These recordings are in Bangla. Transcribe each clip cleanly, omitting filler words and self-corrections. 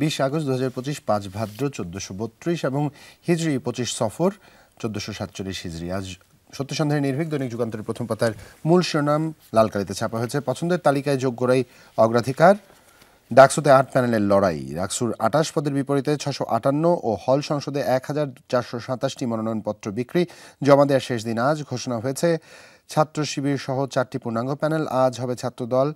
20 আগস্ট 2025, 5 ভাদ্র 1432 এবং হিজরি 25 সফর 1447 হিজরি। আজ সত্য সন্ধানের নির্ভীক দৈনিক যুগান্তরের প্রথম পাতার মূল শিরোনাম লাল কালিতে ছাপা হয়েছে। পছন্দের তালিকায় যোগ্যরাই অগ্রাধিকার, ডাকসুতে 8 প্যানেলের লড়াই। ডাকসুর 28 পদের বিপরীতে 658 ও হল সংসদে 1427টি মনোনয়নপত্র বিক্রি। জমা দেওয়ার শেষ দিন আজ। ঘোষণা হয়েছে ছাত্র শিবির সহ 4টি পূর্ণাঙ্গ প্যানেল। আজ হবে ছাত্রদল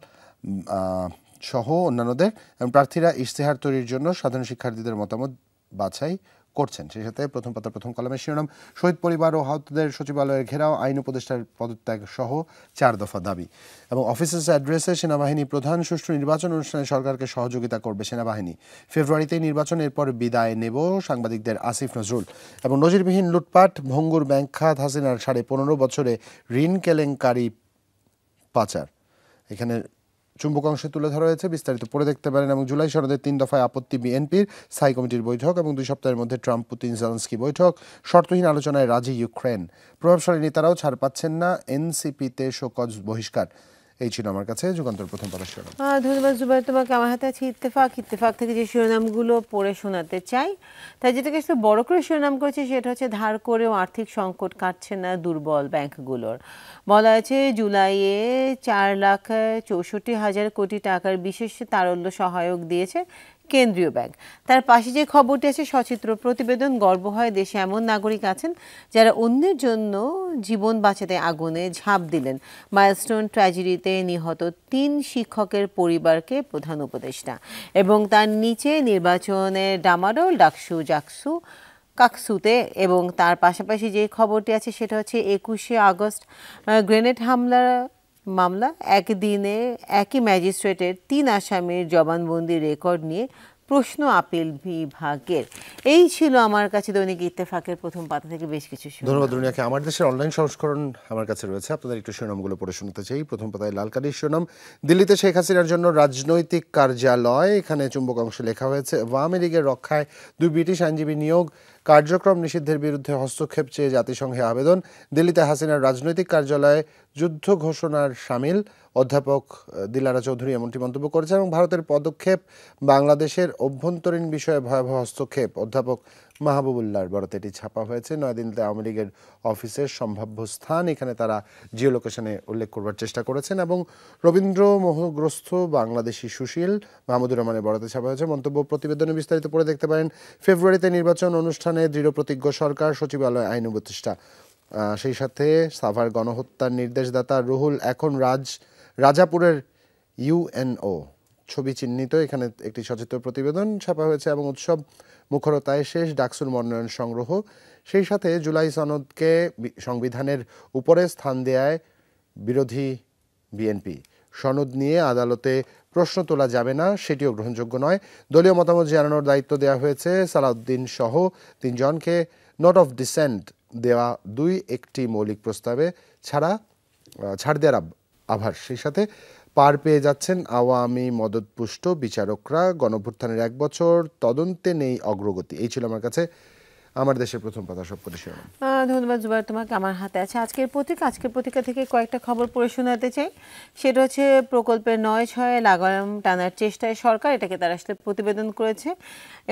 সহ অন্যান্যদের, এবং প্রার্থীরা ইশতেহার তৈরির জন্য সাধারণ শিক্ষার্থীদের মতামত বাছাই করছেন। সেই সাথে প্রথম পাতার প্রথম কলামের শিরোনাম, শহীদ পরিবার ও আহতদের সচিবালয়ের ঘেরাও, আইন উপদেষ্টার পদত্যাগ সহ 4 দফা দাবি। এবং অফিসার্স অ্যাড্রেসে সেনাবাহিনী প্রধান, সুষ্ঠু নির্বাচন অনুষ্ঠানে সরকারকে সহযোগিতা করবে সেনাবাহিনী। ফেব্রুয়ারিতেই নির্বাচন, এরপর বিদায় নেব সাংবাদিকদের আসিফ নজরুল। এবং নজিরবিহীন লুটপাট, ভঙ্গুর ব্যাংক খাত, হাসিনার 15.5 বছরে ঋণ কেলেঙ্কারি পাচার। এখানে চুম্বক অংশে তুলে ধরা হয়েছে, বিস্তারিত পড়ে দেখতে পারেন। এবং জুলাই সনদের 3 দফায় আপত্তি বিএনপির, স্থায়ী কমিটির বৈঠক। এবং 2 সপ্তাহের মধ্যে ট্রাম্প পুতিন জেলেনস্কি বৈঠক। শর্তহীন আলোচনায় রাজি ইউক্রেন। প্রভাবশালী নেতারাও ছাড় পাচ্ছেন না, এনসিপিতে শোকজ বহিষ্কার। এই ছিল আমার কাছে যুগান্তর প্রথম পাতার শিরোনাম। ধন্যবাদ জুবাইর তোমাকে। আমার হাতে আছে ইত্তেফাক থেকে যে শিরোনামগুলো পড়ে শোনাতে চাই। তাই যেটাকে আসলে বড় করে শিরোনাম করেছে সেটা হচ্ছে, ধার করেও আর্থিক সংকট কাটছে না দুর্বল ব্যাংকগুলোর। বলা আছে জুলাইয়ে 4,64,000 কোটি টাকার বিশেষ তারল্য সহায়ক দিয়েছে কেন্দ্রীয় ব্যাংক। তার পাশে যে খবরটি আছে, সচিত্র প্রতিবেদন, গর্ব হয় দেশে এমন নাগরিক আছেন যারা অন্যের জন্য জীবন বাঁচাতে আগুনে ঝাঁপ দিলেন। মাইলস্টোন ট্র্যাজেডিতে নিহত 3 শিক্ষকের পরিবারকে প্রধান উপদেষ্টা। এবং তার নিচে নির্বাচনের ডামাডোল, ডাকসু জাকসু কাকসুতে। এবং তার পাশাপাশি যে খবরটি আছে সেটা হচ্ছে 21শে আগস্ট গ্রেনেড হামলার মামলা, একদিনে একই ম্যাজিস্ট্রেটের 3 আসামির জবানবন্দি রেকর্ড নিয়ে প্রশ্ন আপিল বিভাগের। এই ছিল আমার কাছে দৈনিক ইত্তেফাকের প্রথম পাতা থেকে বেশ কিছু। ধন্যবাদ দুনিয়াকে। আমার দেশের অনলাইন সংস্করণ আমার কাছে রয়েছে, আপনাদের একটু শিরোনামগুলো পড়ে শুনতে চাই। প্রথম পাতায় লাল কালির শিরোনাম, দিল্লিতে শেখ হাসিনার জন্য রাজনৈতিক কার্যালয়। এখানে চুম্বক অংশে লেখা হয়েছে, আওয়ামী লীগের রক্ষায় 2 ব্রিটিশ আইনজীবী নিয়োগ, কার্যক্রম নিষিদ্ধের বিরুদ্ধে হস্তক্ষেপ চেয়ে জাতিসংঘে আবেদন। দিল্লিতে হাসিনার রাজনৈতিক কার্যালয়ে যুদ্ধ ঘোষণার সামিল। অধ্যাপক দিলারা চৌধুরী এমনটি মন্তব্য করেছেন। এবং ভারতের পদক্ষেপ বাংলাদেশের অভ্যন্তরীণ বিষয়ে ভয়াবহ হস্তক্ষেপ, অধ্যাপক মাহবুবুল্লাহর বরাতে এটি ছাপা হয়েছে। নয়াদিল্লিতে আওয়ামী লীগের অফিসের সম্ভাব্য স্থান, এখানে তারা জিও লোকেশনে উল্লেখ করবার চেষ্টা করেছেন। এবং রবীন্দ্র মোহগ্রস্ত বাংলাদেশি সুশীল, মাহমুদুর রহমানের বরাতে ছাপা হয়েছে। মন্তব্য প্রতিবেদনে বিস্তারিত পড়ে দেখতে পারেন। ফেব্রুয়ারিতে নির্বাচন অনুষ্ঠানে দৃঢ় প্রতিজ্ঞ সরকার, সচিবালয় আইন উপদেষ্টা। সেই সাথে সাভার গণহত্যার নির্দেশদাতা রুহুল এখন রাজাপুরের ইউএনও, ছবি চিহ্নিত। এখানে একটি সচিত্র প্রতিবেদন ছাপা হয়েছে। এবং উৎসব মুখরতায় শেষ ডাকসুর মনোনয়ন সংগ্রহ। সেই সাথে জুলাই সনদকে সংবিধানের উপরে স্থান দেয়ায় বিরোধী বিএনপি। সনদ নিয়ে আদালতে প্রশ্ন তোলা যাবে না, সেটিও গ্রহণযোগ্য নয়। দলীয় মতামত জানানোর দায়িত্ব দেওয়া হয়েছে সালাউদ্দিন সহ 3 জনকে। নোট অফ ডিসেন্ট দেওয়া 2 মৌলিক প্রস্তাবে ছাড় দেওয়ার আভাস। সেই সাথে পার পেয়ে যাচ্ছেন আওয়ামী মদতপুষ্ট বিচারকরা। গণঅভ্যুত্থানের 1 বছর, তদন্তে নেই অগ্রগতি। এই ছিল আমার কাছে আমার দেশের প্রথম পাতা সবকটি শিরোনাম। ধন্যবাদ জুবাইর তোমাকে। আমার হাতে আছে আজকের পত্রিকা থেকে কয়েকটা খবর পড়ে শোনাতে চাই। সেটা হচ্ছে, প্রকল্পের 9/6 লাগাম টানার চেষ্টায় সরকার, এটাকে তারা আসলে প্রতিবেদন করেছে।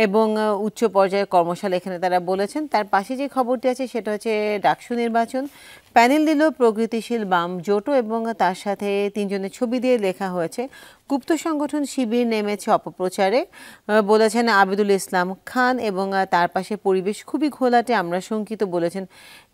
এবং উচ্চ পর্যায়ের কর্মশালা এখানে তারা বলেছেন। তার পাশে যে খবরটি আছে সেটা হচ্ছে ডাকসু নির্বাচন, প্যানেল দিল প্রগতিশীল বাম জোটও। এবং তার সাথে 3 জনের ছবি দিয়ে লেখা হয়েছে, গুপ্ত সংগঠন শিবির নেমেছে অপপ্রচারে, বলেছেন আবিদুল ইসলাম খান। এবং তার পাশে পরিবেশ খুবই ঘোলাটে, আমরা শঙ্কিত, বলেছেন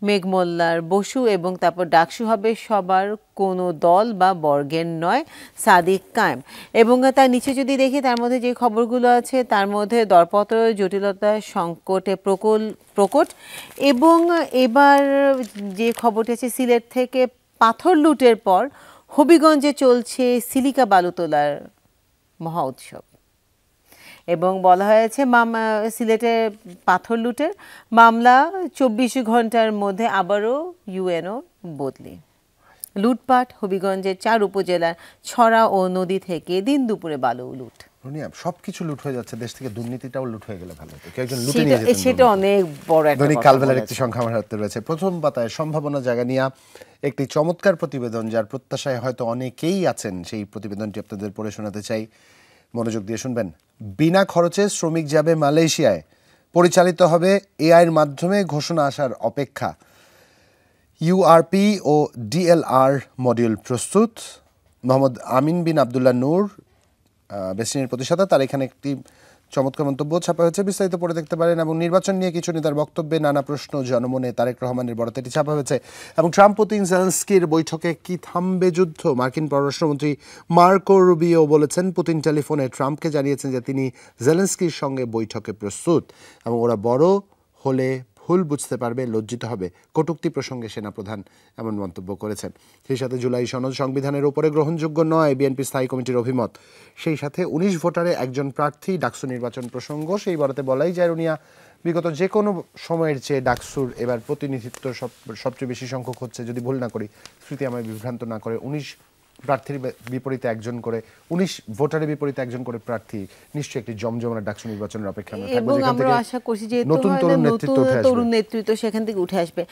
মেঘমোল্লার বসু। এবং তারপর ডাকসু হবে সবার, কোনো দল বা বর্গের নয়, সাদিক কায়েম। এবং তার নিচে যদি দেখি, তার মধ্যে যে খবরগুলো আছে তার মধ্যে দরপত্র জটিলতা সংকটে প্রকট। এবং এবার যে খবরটি আছে, সিলেট থেকে পাথর লুটের পর হবিগঞ্জে চলছে সিলিকা বালু তোলার মহা উৎসব। এবং বলা হয়েছে সিলেটে পাথর লুটের মামলা 24 ঘন্টার মধ্যে আবারও ইউএনও বদলি। লুটপাট, হবিগঞ্জের 4 উপজেলার ছড়া ও নদী থেকে দিন দুপুরে বালু লুট। সবকিছু লুট হয়ে যাচ্ছে, দেশ থেকে দুর্নীতিটাও লুট হয়ে গেলে ভালো হতো। একজন লুটে নিয়ে যেতেন, সেটা অনেক বড় একটা দৈনিক কালবেলার একটি সংখ্যা আমার হাতে রয়েছে। প্রথম পাতায় সম্ভাবনা জায়গা নিয়ে একটি চমৎকার প্রতিবেদন, যার প্রত্যাশায় হয়তো অনেকেই আছেন। সেই প্রতিবেদনটি আপনাদের পড়ে শোনাতে চাই। মনোযোগ দিয়ে শুনবেন। বিনা খরচে শ্রমিক যাবে মালয়েশিয়ায়, পরিচালিত হবে এআইয়ের মাধ্যমে, ঘোষণা আসার অপেক্ষা। ইউআরপি ও ডিএলআর মডিউল প্রস্তুত। মোহাম্মদ আমিন বিন আবদুল্লাহ নূর বেসিনের প্রতিষ্ঠাতা, তার এখানে একটি চমৎকার মন্তব্য ছাপা হয়েছে, বিস্তারিত পড়ে দেখতে পারেন। এবং নির্বাচন নিয়ে কিছু নেতার বক্তব্যে নানা প্রশ্ন জনমনে, তারেক রহমানের বরাতেটি ছাপা হয়েছে। এবং ট্রাম্প পুতিন জেলেনস্কির বৈঠকে কি থামবে যুদ্ধ? মার্কিন পররাষ্ট্রমন্ত্রী মার্কো রুবিও বলেছেন, পুতিন টেলিফোনে ট্রাম্পকে জানিয়েছেন যে তিনি জেলেনস্কির সঙ্গে বৈঠকে প্রস্তুত এবং ওরা বড় হলে ভুল বুঝতে পারবে, লজ্জিত হবে। কটূক্তি প্রসঙ্গে সেনাপ্রধান এমন মন্তব্য করেছেন। সেই সাথে জুলাই সনদ সংবিধানের উপরে গ্রহণযোগ্য নয়, বিএনপি স্থায়ী কমিটির অভিমত। সেই সাথে 19 ভোটারে একজন প্রার্থী, ডাকসু নির্বাচন প্রসঙ্গ। সেই বরাতে বলাই যায় রুনিয়া বিগত যে কোনো সময়ের চেয়ে ডাকসুর এবার প্রতিনিধিত্ব সবচেয়ে বেশি সংখ্যক হচ্ছে, যদি ভুল না করি, স্মৃতি আমায় বিভ্রান্ত না করে। 19 প্রার্থীর বিপরীতে একজন করে, 19 ভোটারের বিপরীতে একজন করে প্রার্থী। নিশ্চয়ই একটি জমজমাট ডাকসু নির্বাচনের অপেক্ষা আমরা থাকবো, এবং যেখান আমরা থেকে আশা করছি যে নতুন তরুণ নেতৃত্ব উঠে আসবে। তরুণ নেতৃত্ব সেখান থেকে উঠে আসবে।